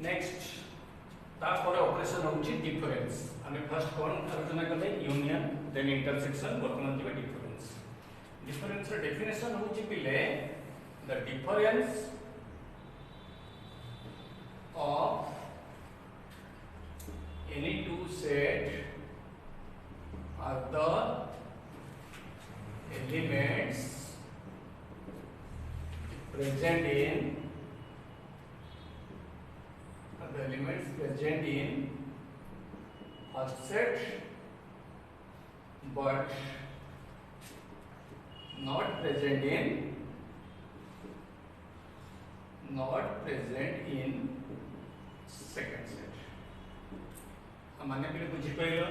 Next तापर operation होउची difference हमें फर्स्ट कोन आलोचना करले यूनियन देन इंटरसेक्शन वर्तमान दिबे डिफरेंस डिफरेंस रो डेफिनेशन होउची पिले the difference of any two set are the elements present in first set but not present in second set माने पे बुझी पाइलो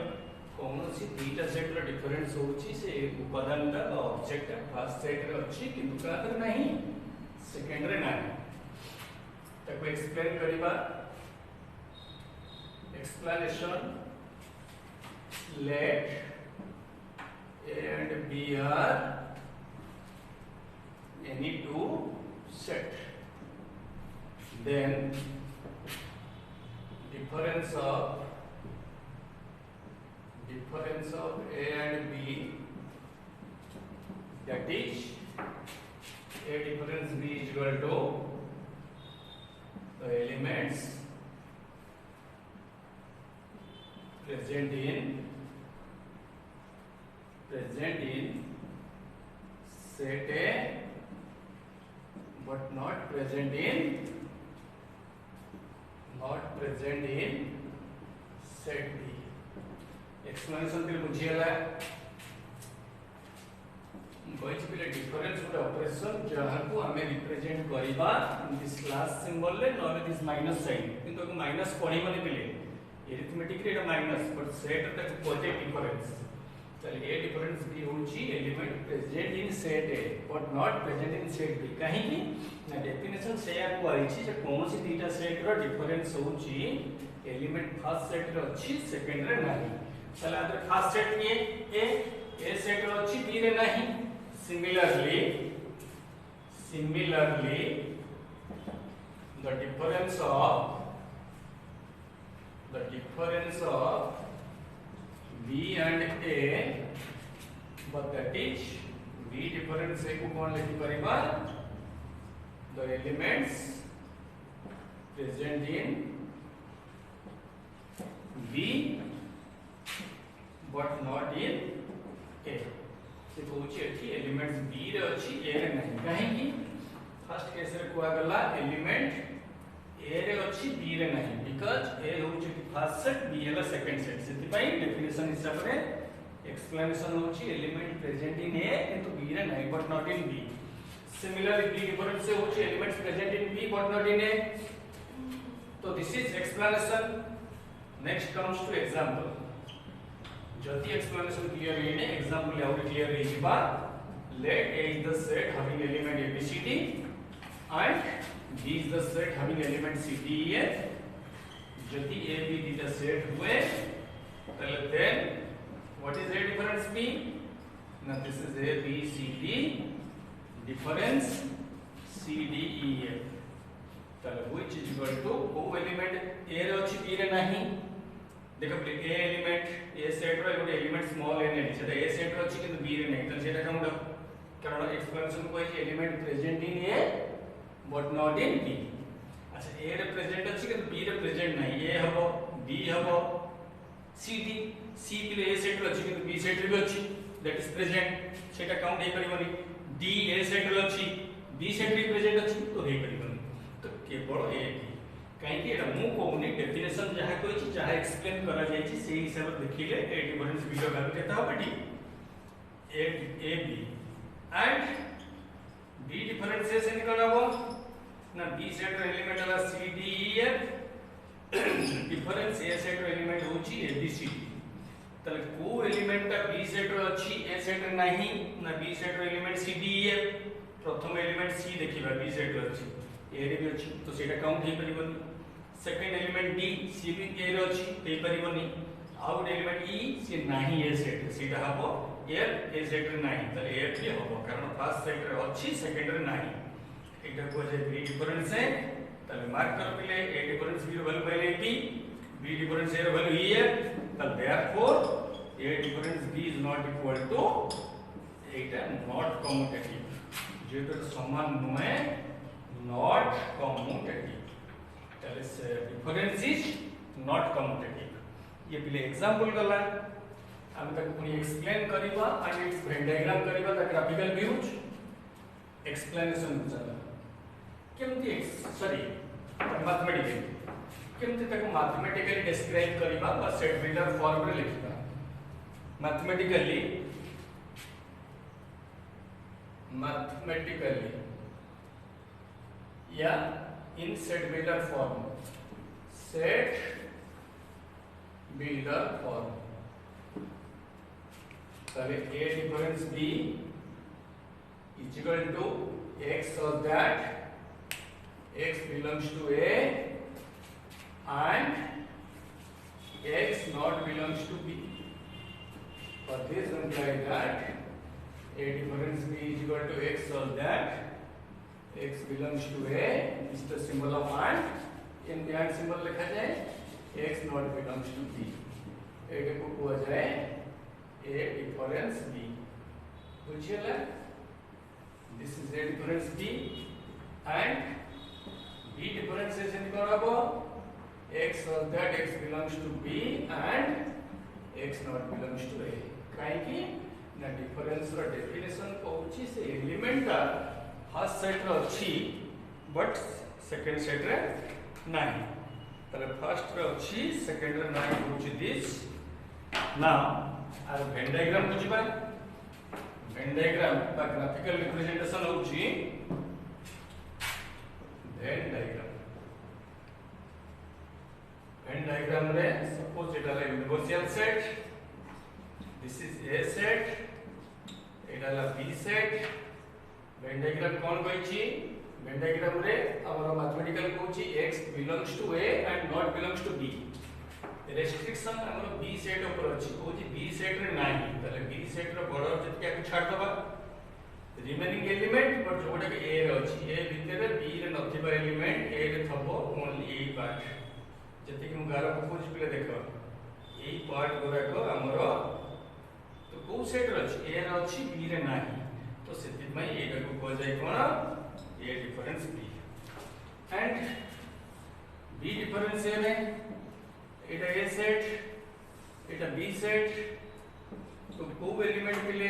कौन सी दुईटा सेट रो डिफरेंस होची से उपादान का ऑब्जेक्ट फर्स्ट सेट रे अछि किंतु का तर नहीं सेकंड रे नहीं ताको एक्सप्लेन करिबा explanation let A and B are any two set then difference of A and B, that is A difference B is equal to the elements present in set A but not present in set B. Explanation के बुझियला कोइछ पिले difference उडा operation जहां को हमें represent करिबा this plus symbol ले not this minus sign किंतु minus पड़ी माने पिले अरिथमेटिक रे माइनस बट सेट तक पॉजिटिव डिफरेंस चल ए डिफरेंस भी होची element present in set A but not present in set B काहे की ना डेफिनेशन से या को आइछि जे कोन सी तीटा सेट रो डिफरेंस होची एलिमेंट फर्स्ट सेट रो अछि सेकंड रे नाही चला तो फर्स्ट सेट ये ए सेट रो अछि बी रे नाही similarly the difference of B and A but that is B difference A को कौन लिखि परिबा the elements present in B but not in A से कहूची अछि एलिमेंट्स B रे अछि A रे नहीं काहे की फर्स्ट केस रे कोआ गला एलिमेंट A रे अछि B रे नहीं बिकॉज़ A होची फर्स्ट सेट B हला सेकंड सेट सेति पई डेफिनेशन हिसाब रे एक्सप्लेनेशन होची एलिमेंट प्रेजेंट इन A किंतु B रे नहीं but not in B similarly B difference से होची elements present in B but not in A तो this is explanation next comes two example जति एक्सप्लेनेशन क्लियर है ने एग्जांपल आउट क्लियर है जिबा let A is the set having element ABCD and B is the set having element CDEF जति A B theta set हुए then what is A difference B now this is A B C D difference CDEF तले which is equal to को element A रे अछि B रे नहीं देखो A element A set रो एगो एलिमेंट स्मॉल n है सेटा A सेट रो अछि किंतु B रे नहीं त सेटा काउंट कारण एक्सप्लेनेशन को है element present in A but not in B अच्छा A रे प्रेजेंट अछि किंतु B रे प्रेजेंट नहीं A हबो B हबो C D C के A सेट रो अछि किंतु B सेट रे भी अछि दैट इज प्रेजेंट सेटा काउंट हे परिबनी D A सेट रो अछि B सेट रे प्रेजेंट अछि तो हे परिबनी तो केवल A कहीं कि एटा मु कोनी डेफिनेशन जहा कोइ छी जहा एक्सप्लेन करा जाय छी सेही हिसाब देखिले ए डिफरेंस वीडियो का केता होबटी A B and B differentiation करबो ना B सेट रो एलिमेंट वाला C D E F difference A set रो एलिमेंट होची A B C D तले को एलिमेंट ता B सेट रो अछि A सेट रो नाही ना B सेट रो element C D E F प्रथम एलिमेंट C देखिबा B सेट रो अछि A रे भी अछि तो सेटा काउंट हे परिबनी सेकंड एलिमेंट D C भी A रे अछि हे परिबनी आउट एलिमेंट E से नाही A सेट सेटा हबो F A सेट रे नाही त F भी हबो कारण फर्स्ट सेट रे अछि सेकंड रे नाही एटा को जे B डिफरेंस है तले मार्क कर पिले A डिफरेंस भी वैल्यू पहले B B difference A value ई है तो therefore A difference B is not equal to एटा नॉट कम्यूटेटिव जेटर समान नुहे नॉट कम्यूटेटिव ताले से डिफरेंस इज नॉट कम्यूटेटिव ये पहले एग्जांपल गला हम तक पुनी एक्सप्लेन करिबा एंड इट्स वेन डायग्राम करिबा द ग्राफिकल व्यूज एक्सप्लेनेशन चला केमती सॉरी मैथमेटिकली केमती तक मैथमेटिकली डिस्क्राइब करिबा बा सेट बिल्डर फॉर्म रे लिखिबा मैथमेटिकली या इन सेट बिल्डर फॉर्म ताले a difference b is equal to x so that x belongs to a and x not belongs to b. For this imply that a difference b is equal to x so that x belongs to a is the symbol of and in the and symbol लिखा जाए x not belongs to b एटा को हुआ जाए a difference b बुझियला this is a difference b and b difference is in करबो x so that x belongs to b and x not belongs to a काहे कि ना difference रो definition कहउची से element का first set रो अछि but second set रे नाही तले फर्स्ट रो अछि सेकंड रे नाही होची this now are Venn diagram बुझिबा वेन डायग्राम बा ग्राफिकल रिप्रेजेंटेशन होची वेन डायग्राम रे सपोज एटा ला universal set this is a set एटा ला बी सेट वेन डायग्राम कोन कहै छी वेन डायग्राम रे हमर मैथमेटिकल कहउची x belongs to a and not belongs to b restriction हमर b सेट ऊपर अछि कहउची b सेट रे नाही तले b सेट रो बड़ जति के छाड़ दबा रिमेनिंग एलिमेंट पर जोटा के a रे अछि a भितरे b रे नथिबा एलिमेंट a रे थबो ओनली ए पार्ट जति कि हम गारो प्रपोज पिले देखो ए पार्ट गोरा को हमर तो को सेट रे अछि a रे अछि b रे नाही तो सेति में एटा को को जाय कोन a difference b and b difference a में एटा a set Etah b set तो को एलिमेंट मिले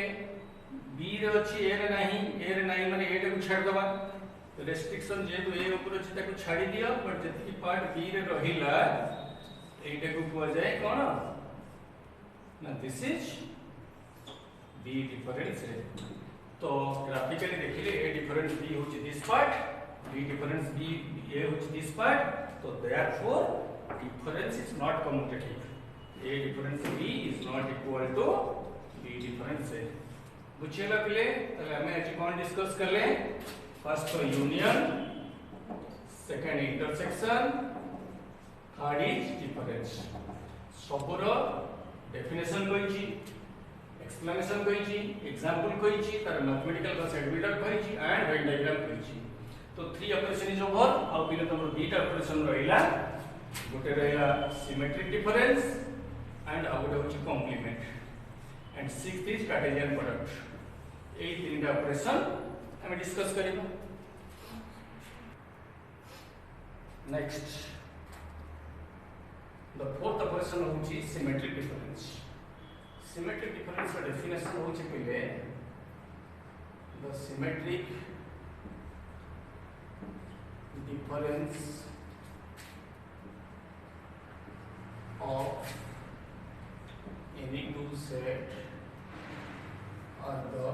b रे अछि a रे नाही माने एटा को छाड़ दबा रेस्ट्रिक्शन जेतु a ऊपर अछि ताको छाड़ी दियो बट जति पार्ट b रे रहिला एटा को को जाय कोन ना this is b difference a तो ग्राफिकली देखिले a difference b होची this part b difference b a होची दिस पार्ट तो therefore difference is not commutative a difference b is not equal to b difference a बुझियला पिले तले हमें आज कोन डिस्कस करले फर्स्ट तो union second intersection third is difference सबुर डेफिनेशन कहिची एक्सप्लेनेशन कहिची एग्जांपल कहिची तार मैथमेटिकल का सेट बिल्डर कहिची एंड वेन डायग्राम कहिची तो थ्री ऑपरेशन इज ओवर आ पिले तमरो बीटा ऑपरेशन रहिला गोटे रहिला सिमेट्रिक डिफरेंस एंड आ गोटे होची complement and sixth is Cartesian product ए तीनटा ऑपरेशन हम डिस्कस करिबा नेक्स्ट द फोर्थ ऑपरेशन होची सिमेट्रिक डिफरेंस सिमेट्रिक डिफरेंस का डेफिनेशन होची पहले the symmetric difference of any two set are the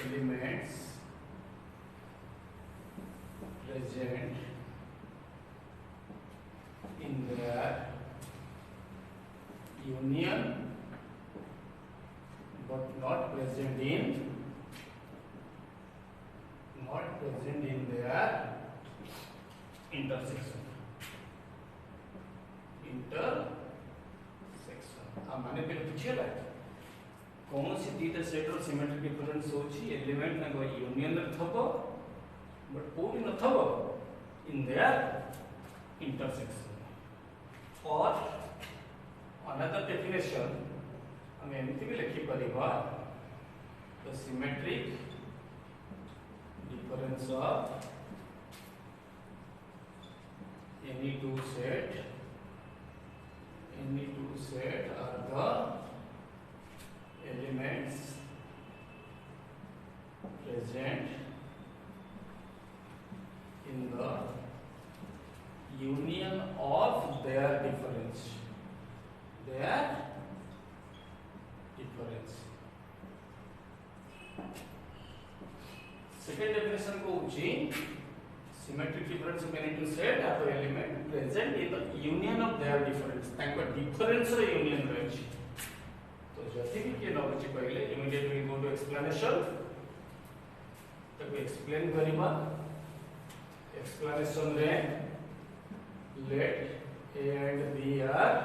elements present in their union but not present in their intersection आ माने पे पूछेला कौन सी दीटा सेट रो सिमेट्रिक डिफरेंस होची एलिमेंट ना यूनियन रे थबो बट कोडी न थबो इन देयर इंटरसेक्शन और अनदर डेफिनेशन हम एमती भी लिखि परिबा the symmetric difference of any two set are the elements present in the union of their difference. Second definition को उची symmetric difference of any two set are the element present in the union of their difference. तांको difference रो union रहछि. तो जति भी के नबछि पहिले immediately go to explanation. ताको explain करिबा. Explanation रे let A and B are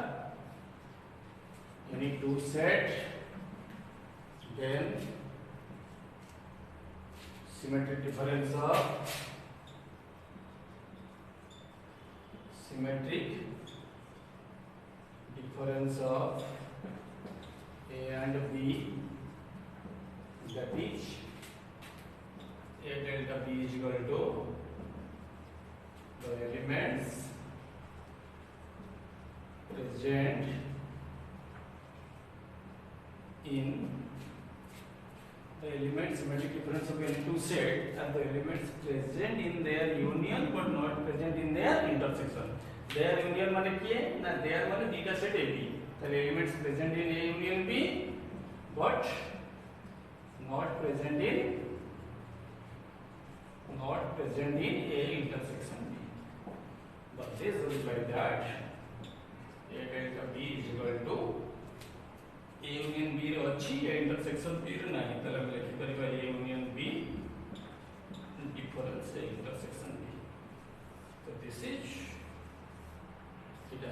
any two set, then symmetric difference of A and B, that is A delta B is equal to the elements present in the elements symmetric difference of any two set are the elements present in their union but not present in their intersection. Their union माने किए ना their माने data set AB. The elements present in A union B but not present in A intersection B. But this is like that A delta B is equal to A union B रे अच्छी A intersection B रे नहीं तले हम लिखी परिबा A union B difference A intersection B. So this is it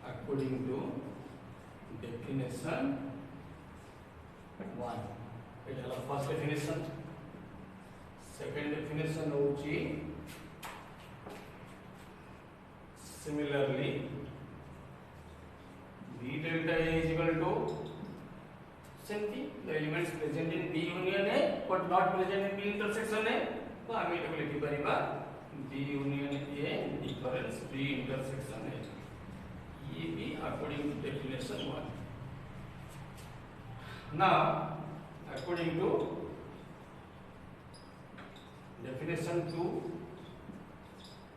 according to definition 1. It is first definition. Second definition होची similarly B delta A is equal to same thing. The elements present in B union A but not present in B intersection A. तो हम ये लिखि परिबा B union A difference B intersection A. ये भी according to definition 1. Now according to definition 2,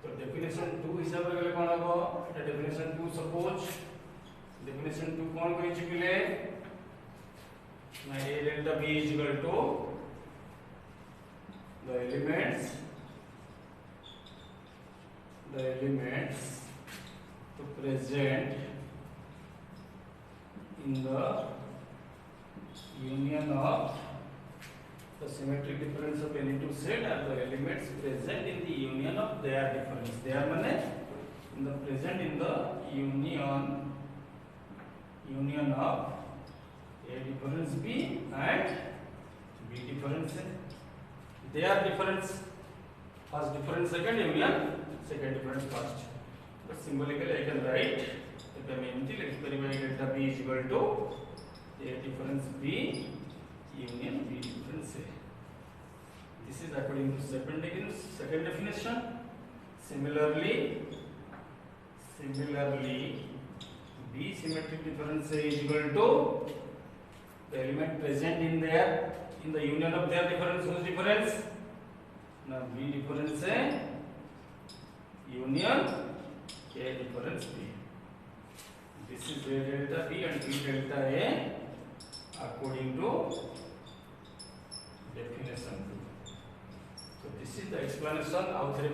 तो definition 2 हिसाब रे कोन हबो एटा definition 2 suppose definition 2 कोन कहि छिले ना A delta B is equal to the elements to present in the union of the symmetric difference of any two set are the elements present in the union of their difference. They are माने in the present in the union of A difference B and B difference A. Their difference first difference second union second difference first. But symbolically I can write that I mean delta B is equal to A difference B union B difference A. This is according to second definition. Similarly B symmetric difference A is equal to the element present in the union of their difference. Whose difference? Now B difference A union A difference B. This is A delta B and B delta A according to definition 2. So this is the explanation. Out here